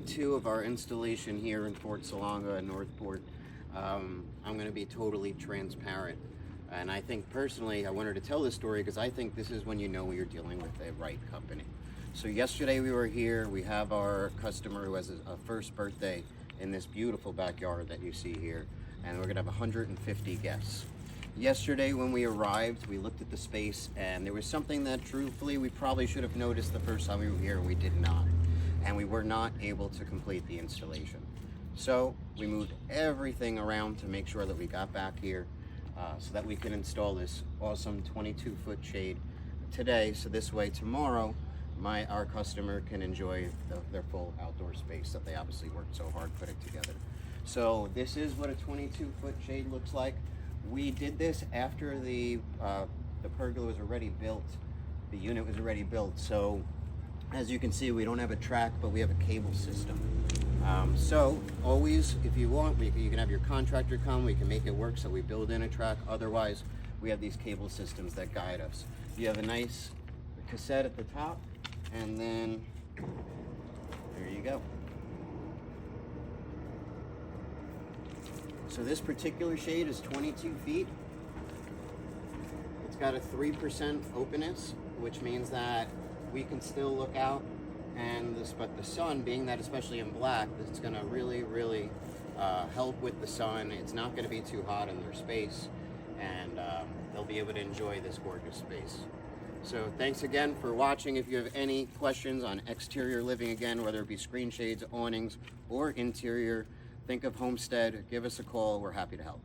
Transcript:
2 of our installation here in Fort Salonga and Northport. I'm going to be totally transparent. And I think personally, I wanted to tell this story because I think this is when you know you're dealing with the right company. So yesterday we were here. We have our customer who has a first birthday in this beautiful backyard that you see here. And we're going to have 150 guests. Yesterday when we arrived, we looked at the space and there was something that truthfully we probably should have noticed the first time we were here and we did not. And we were not able to complete the installation. So we moved everything around to make sure that we got back here so that we can install this awesome 22-foot shade today. So this way tomorrow, our customer can enjoy their full outdoor space that they obviously worked so hard putting together. So this is what a 22-foot shade looks like. We did this after the pergola was already built. The unit was already built. So as you can see, we don't have a track, but we have a cable system. So always, if you want, you can have your contractor come. We can make it work so we build in a track. Otherwise, we have these cable systems that guide us. You have a nice cassette at the top, and then there you go. So this particular shade is 22 feet. It's got a 3% openness, which means that we can still look out, but the sun, being that especially in black, it's gonna really help with the sun. It's not gonna be too hot in their space, and they'll be able to enjoy this gorgeous space. So thanks again for watching. If you have any questions on exterior living, again, whether it be screen shades, awnings, or interior, think of Homestead, give us a call, we're happy to help.